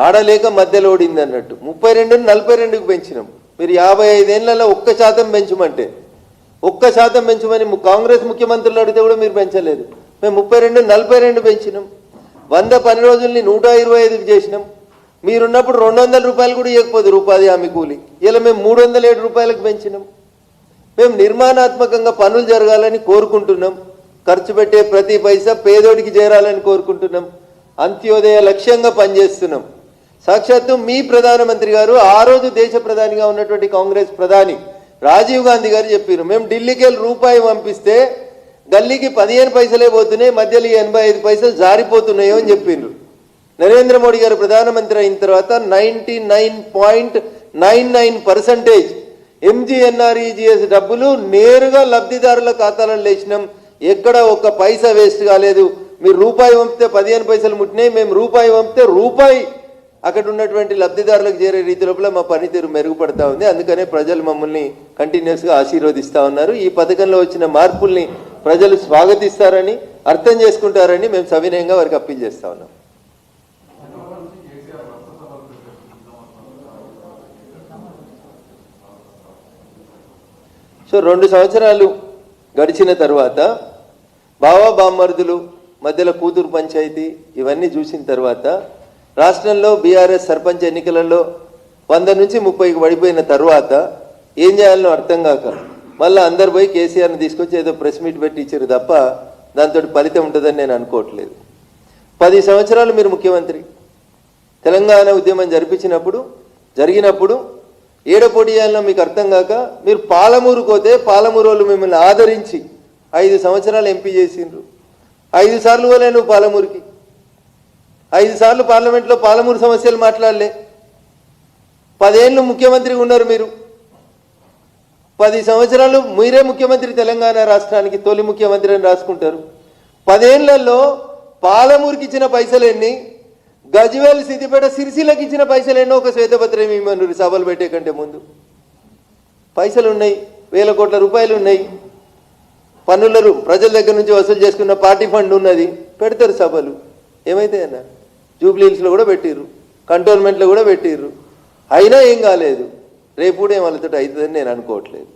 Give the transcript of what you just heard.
ఆడలేక మధ్యలో ఓడింది అన్నట్టు 32ని 42కు పెంచినాం. మీరు 55 ఏళ్లలో 1% పెంచమంటే 1% పెంచమని కాంగ్రెస్ ముఖ్యమంత్రులు అడిగితే కూడా మీరు పెంచలేదు. మేము 32ని 42 పెంచినాం. 100 పని రోజుల్ని 125కి చేసినాం. మీరున్నప్పుడు 200 రూపాయలు కూడా ఇవ్వకపోదు ఉపాధి హామీ కూలి. ఇలా మేము 307 రూపాయలకు పెంచినాం. మేము నిర్మాణాత్మకంగా పనులు జరగాలని కోరుకుంటున్నాం. ఖర్చు పెట్టే ప్రతి పైసా పేదోడికి చేరాలని కోరుకుంటున్నాం. అంత్యోదయ లక్ష్యంగా పనిచేస్తున్నాం. సాక్షాత్తు మీ ప్రధానమంత్రి గారు ఆ రోజు దేశ ప్రధానిగా ఉన్నటువంటి కాంగ్రెస్ ప్రధాని రాజీవ్ గాంధీ గారు చెప్పారు, మేము ఢిల్లీకి వెళ్ళి రూపాయి పంపిస్తే గల్లీకి 15 పైసలే పోతున్నాయి, మధ్యలో 85 పైసలు జారిపోతున్నాయో అని చెప్పిండ్రు. నరేంద్ర మోడీ గారు ప్రధానమంత్రి అయిన తర్వాత 99.99% ఎంజీఎన్ఆర్ఈజీఎస్ డబ్బులు నేరుగా లబ్ధిదారుల ఖాతాలలో వేసినాం. ఎక్కడ ఒక్క పైసా వేస్ట్ కాలేదు. మీరు రూపాయి పంపితే 15 పైసలు ముట్టినాయి, మేము రూపాయి పంపితే రూపాయి అక్కడ ఉన్నటువంటి లబ్ధిదారులకు చేరే రీతి లోపల మా పనితీరు మెరుగుపడతా ఉంది. అందుకనే ప్రజలు మమ్మల్ని కంటిన్యూస్గా ఆశీర్వదిస్తూ ఉన్నారు. ఈ పథకంలో వచ్చిన మార్పుల్ని ప్రజలు స్వాగతిస్తారని, అర్థం చేసుకుంటారని మేము సవినయంగా వారికి అప్పీల్ చేస్తూ ఉన్నాం. సో 2 సంవత్సరాలు గడిచిన తర్వాత బావా బామ్మర్దులు మధ్యలో కూతురు పంచాయతీ ఇవన్నీ చూసిన తర్వాత రాష్ట్రంలో బీఆర్ఎస్ సర్పంచ్ ఎన్నికలలో 100 నుంచి 30కి పడిపోయిన తర్వాత ఏం చేయాలనో అర్థం కాక మళ్ళీ అందరు పోయి కేసీఆర్ని తీసుకొచ్చి ఏదో ప్రెస్ మీట్ పెట్టి ఇచ్చారు తప్ప దాంతో ఫలితం ఉంటుందని నేను అనుకోవట్లేదు. 10 సంవత్సరాలు మీరు ముఖ్యమంత్రి, తెలంగాణ ఉద్యమం జరిగినప్పుడు ఏడపోటీ చేయాలనో మీకు అర్థం కాక మీరు పాలమూరు పోతే పాలమూరు వాళ్ళు మిమ్మల్ని ఆదరించి 5 సంవత్సరాలు ఎంపీ చేసిండ్రు. 5 సార్లు పోలే నువ్వు పాలమూరుకి, 5 సార్లు పార్లమెంట్లో పాలమూరు సమస్యలు మాట్లాడలే. 10 ఏళ్ళు ముఖ్యమంత్రిగా ఉన్నారు మీరు. 10 సంవత్సరాలు మీరే ముఖ్యమంత్రి, తెలంగాణ రాష్ట్రానికి తొలి ముఖ్యమంత్రి అని రాసుకుంటారు. 10 ఏళ్లలో పాలమూరుకి ఇచ్చిన పైసలు ఎన్ని, గజ్వేల్ సిద్దిపేట సిరిసిల్లకి ఇచ్చిన పైసలు ఎన్నో ఒక శ్వేతపత్రం ఇవ్వమన్నారు సభలు పెట్టే కంటే ముందు. పైసలు ఉన్నాయి, 1000 కోట్ల రూపాయలు ఉన్నాయి. పన్నులు ప్రజల దగ్గర నుంచి వసూలు చేసుకున్న పార్టీ ఫండ్ ఉన్నది, పెడతారు సభలు. ఏమైతే అన్న జూబ్లీహిల్స్లో కూడా పెట్టిర్రు, కంటోన్మెంట్లో కూడా పెట్టిర్రు, అయినా ఏం కాలేదు. రేపు కూడా ఏం వాళ్ళతో అవుతుందని నేను అనుకోవట్లేదు.